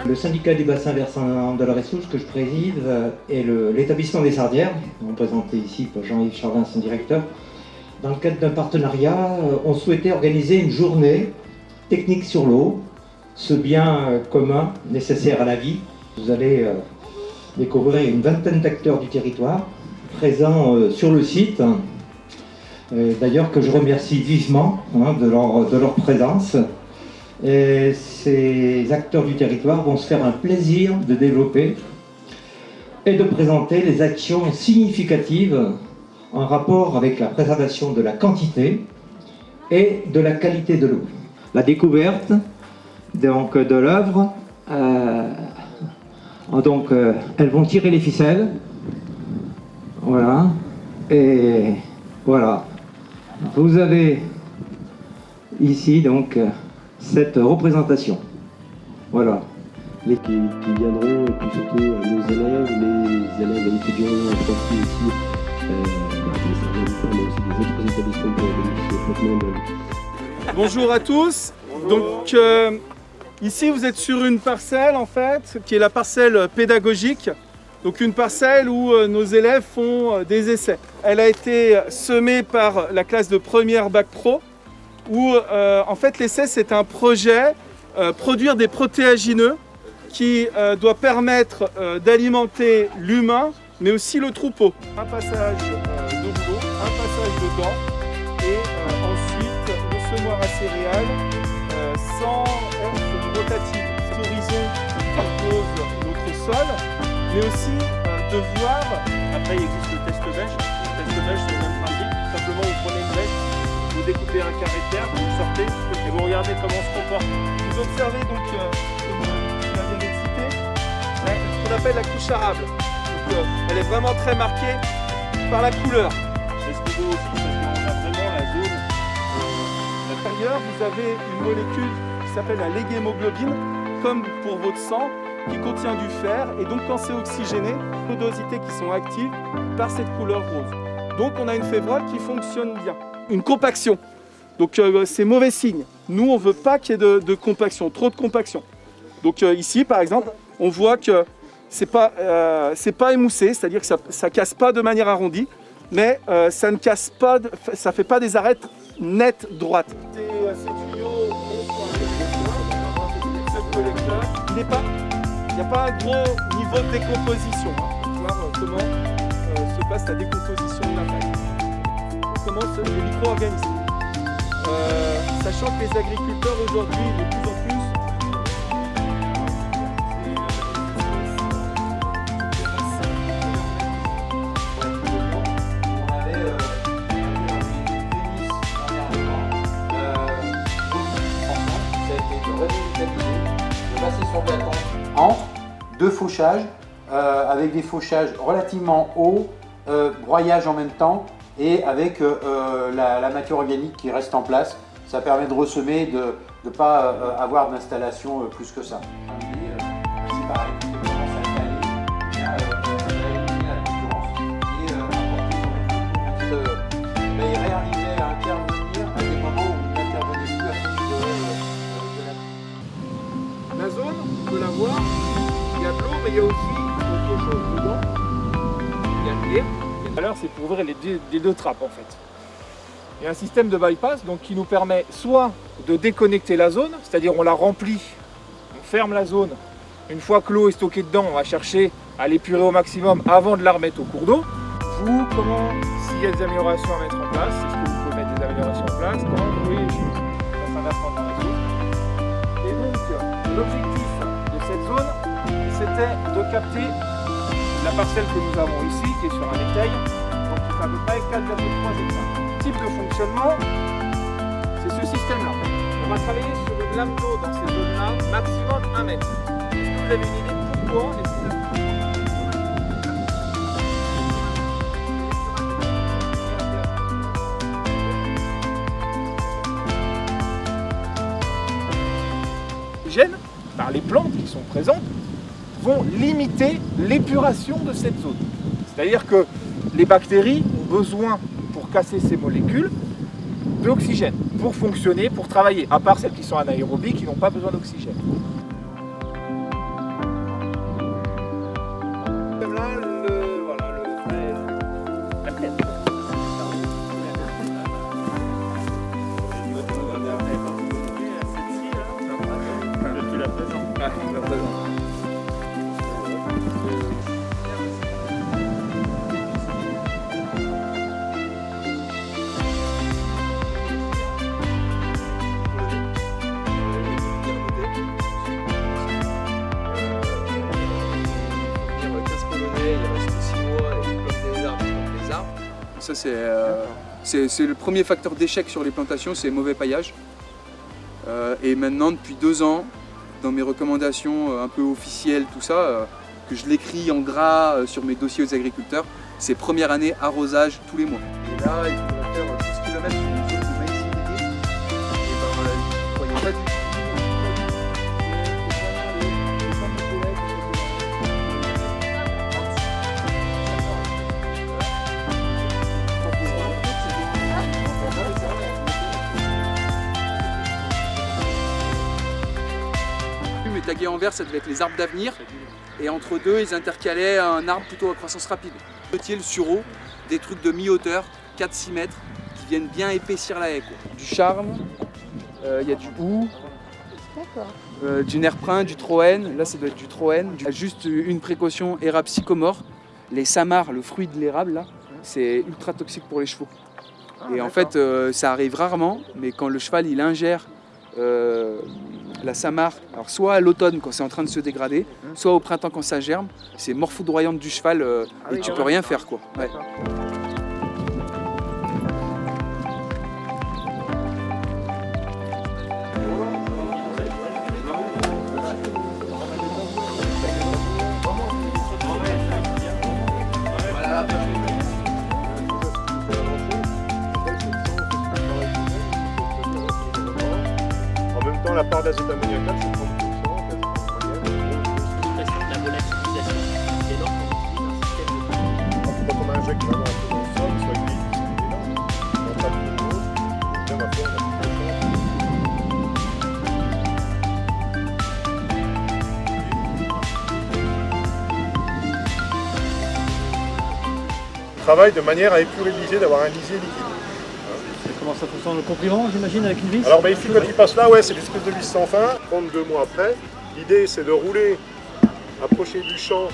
Le syndicat du bassin versant de la Ressource que je préside est l'établissement des Sardières, représenté ici par Jean-Yves Chardin, son directeur. Dans le cadre d'un partenariat, on souhaitait organiser une journée technique sur l'eau, ce bien commun nécessaire à la vie. Vous allez découvrir une vingtaine d'acteurs du territoire présents sur le site. D'ailleurs que je remercie vivement de leur présence. Et ces acteurs du territoire vont se faire un plaisir de développer et de présenter les actions significatives en rapport avec la préservation de la quantité et de la qualité de l'eau. La découverte donc, de l'œuvre, elles vont tirer les ficelles, voilà, et voilà. Vous avez ici donc cette représentation. Voilà. Les qui viendront, et puis surtout nos élèves, les élèves et étudiants inscrits ici, mais aussi des autres établissements pour bénéficier complètement de... Bonjour à tous. Donc ici vous êtes sur une parcelle en fait, qui est la parcelle pédagogique. Donc une parcelle où nos élèves font des essais. Elle a été semée par la classe de première Bac Pro, où en fait l'essai c'est un projet, produire des protéagineux qui doit permettre d'alimenter l'humain mais aussi le troupeau. Un passage de l'eau, un passage de dents et ensuite le semoir à céréales sans herbe rotative. L'horizon qui compose notre sol, mais aussi de voir. Après il existe le test beige. Le test beige c'est le même principe, simplement vous prenez une bêche, vous découpez un carré de terre, vous le sortez et vous regardez comment on se comporte. Vous observez donc, comme vous l'avez cité, ce qu'on appelle la couche arable. Donc, elle est vraiment très marquée par la couleur. C'est ce qu'il faut aussi parce qu'on a vraiment la zone. À l'intérieur, vous avez une molécule qui s'appelle la léghémoglobine, comme pour votre sang, qui contient du fer. Et donc quand c'est oxygéné, nos dosités qui sont actives par cette couleur rose. Donc on a une févrole qui fonctionne bien. Une compaction. Donc c'est mauvais signe. Nous, on ne veut pas qu'il y ait de compaction, trop de compaction. Donc ici, par exemple, on voit que c'est pas émoussé, c'est-à-dire que ça ne casse pas de manière arrondie, mais ça ne casse pas, ça fait pas des arêtes nettes droites. Ces tuyaux, ce collecteur, il n'y a pas un gros niveau de décomposition. Pour voir comment se passe la décomposition de la paille. Comment les micro-organismes. Sachant que les agriculteurs aujourd'hui, de plus en plus, de passer son bâton entre deux fauchages, avec des fauchages relativement hauts, broyage en même temps et avec la matière organique qui reste en place. Ça permet de ressemer, de ne pas avoir d'installation plus que ça. C'est pareil, on commence à étaler, éliminer la concurrence et apporter mais il réarrivait à intervenir à des moments où il n'intervenait plus à cause de la zone, on peut la voir, il y a de l'eau, mais il y a aussi autre chose dedans. Il y a de l'air. Alors c'est pour ouvrir les deux trappes en fait. Il y a un système de bypass donc, qui nous permet soit de déconnecter la zone, c'est-à-dire on la remplit, on ferme la zone. Une fois que l'eau est stockée dedans, on va chercher à l'épurer au maximum avant de la remettre au cours d'eau. Vous, s'il y a des améliorations à mettre en place, est-ce que vous pouvez mettre des améliorations en place, comment vous voyez les choses. Ça va prendre dans la zone. Et donc l'objectif de cette zone, c'était de capter la parcelle que nous avons ici, qui est sur un étail, donc qui fait à peu près 4,3 hectares. Le type de fonctionnement, c'est ce système-là. On va travailler sur une lame d'eau dans ces zones-là, maximum 1 mètre. Est-ce que vous avez une idée pourquoi les gènes, par les plantes qui sont présentes, vont limiter l'épuration de cette zone. C'est-à-dire que les bactéries ont besoin, pour casser ces molécules, d'oxygène, pour fonctionner, pour travailler, à part celles qui sont anaérobies, qui n'ont pas besoin d'oxygène. Ça, c'est le premier facteur d'échec sur les plantations, c'est mauvais paillage. Et maintenant, depuis 2 ans, dans mes recommandations un peu officielles, tout ça, que je l'écris en gras sur mes dossiers aux agriculteurs, c'est première année arrosage tous les mois. Et là, il faudra faire 10 km sur une zone de maïs irrigué. Et ben, croyez pas du tout. Mais tagués en vert, ça devait être les arbres d'avenir. Et entre deux, ils intercalaient un arbre plutôt à croissance rapide. Le sureau, des trucs de mi-hauteur, 4-6 mètres, qui viennent bien épaissir la haie, quoi. Du charme, il y a du hou, du nerprin, du troène, là ça doit être du troène. Juste une précaution, érable sycomore. Les samars, le fruit de l'érable, là, c'est ultra toxique pour les chevaux. Et en fait, ça arrive rarement, mais quand le cheval il ingère la samare, alors soit à l'automne quand c'est en train de se dégrader, soit au printemps quand ça germe, c'est mort foudroyante du cheval et tu peux rien faire, quoi. Ouais. La part d'azote ammoniacal, c'est 30% en fait, en moyenne. La volatilisation, c'est énorme quand on utilise un système de... Quand on injecte vraiment un peu dans le sol, soit gris, c'est énorme. On tape de l'eau, et bien ma foi, on a plus de temps. Travaille de manière à épurer le lisier, d'avoir un lisier liquide. Comment ça fonctionne, le comprimant, j'imagine, avec une vis? Alors bah, ici, quand il passe là, ouais, c'est l'espèce de vis sans fin. 32 mois après, l'idée c'est de rouler, approcher du champ.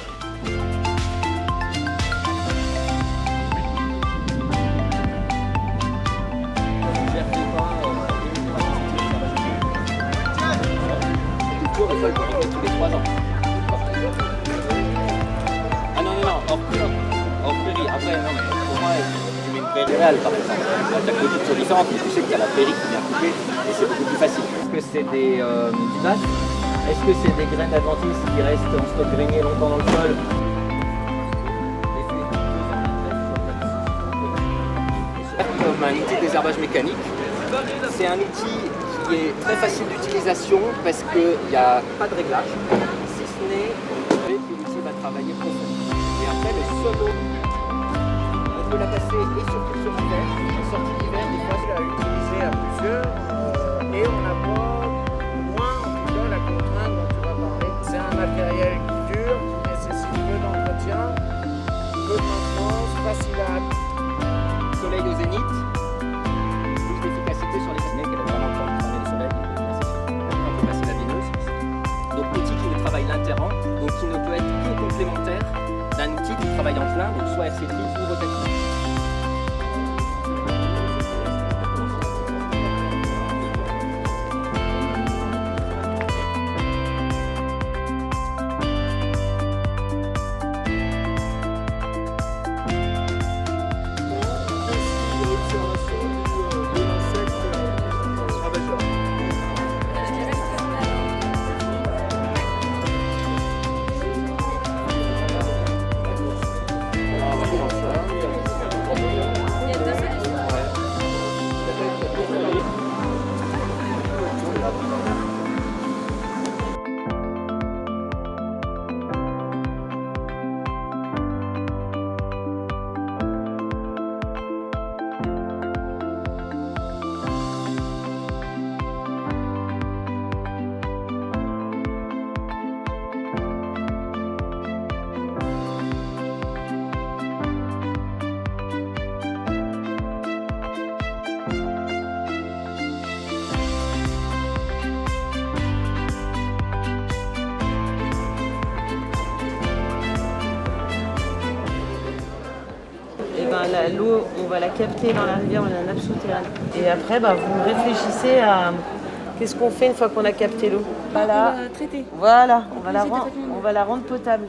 Tous les 3 ans. Ah non, hors prairie. Après, non, mais pour moi, tu mets une prairie réelle par exemple. Ta clôture sont différentes, mais tu sais que tu as la prairie qui vient couper et c'est beaucoup plus facile. Est-ce que c'est des vaches? Est-ce que c'est des graines adventices qui restent en stock grainé longtemps dans le sol? Comme un outil de désherbage mécanique, c'est un outil qui est très facile d'utilisation parce qu'il n'y a pas de réglage, si ce n'est que l'outil va travailler profond. Et après, le solo, on peut la passer et surtout sur l'hiver. En sortie d'hiver, des fois, à utiliser à plusieurs et on n'a pas moins en tout cas la contrainte dont tu vas parler. C'est un matériel qui dure, qui nécessite peu d'entretien, peu de maintenance, facile à soleil au zénith, plus d'efficacité sur les années qu'elle a vraiment pas entraîné le soleil, un peu facile à vineuse. Donc outil qui ne travaille l'interrant, donc qui ne peut être que complémentaire d'un outil qui travaille en plein, donc soit RC3 ou rotatif. L'eau, on va la capter dans la rivière, on a une nappe souterraine. Et après, vous réfléchissez à qu'est-ce qu'on fait une fois qu'on a capté l'eau. Voilà. On va traiter. Voilà, on va la rendre potable.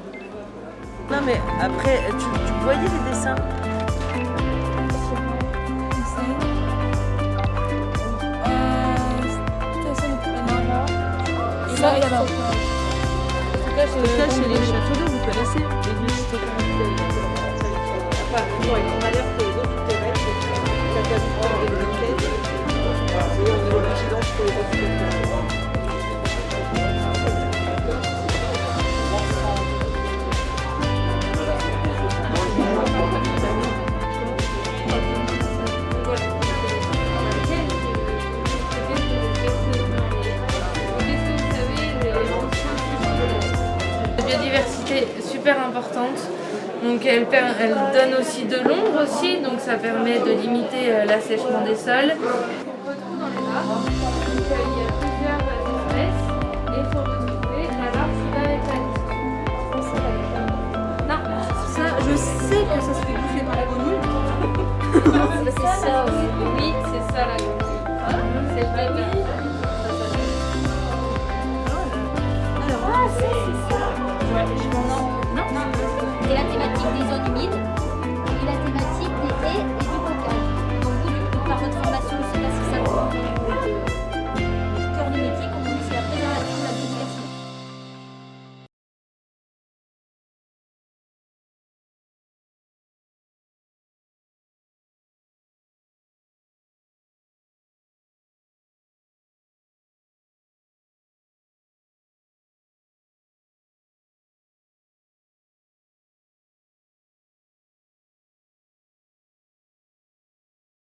Non mais après, tu voyais les dessins? là, il y a là. Stockage, c'est les châteaux d'eau, vous connaissez les lieux de stockage. Enfin, bon, on a l'air que les autres souterraines, c'est la capitale des bloquettes. Et on est au vigilance pour les autres souterraines. Biodiversité super importante, donc elle donne aussi de l'ombre aussi, donc ça permet de limiter l'assèchement des sols. On retrouve dans les arbres, donc il y a plusieurs espèces et il faut retrouver l'arbre qui va avec la liste. Non, ça je sais que ça se fait bouffer par la grenouille. C'est ça.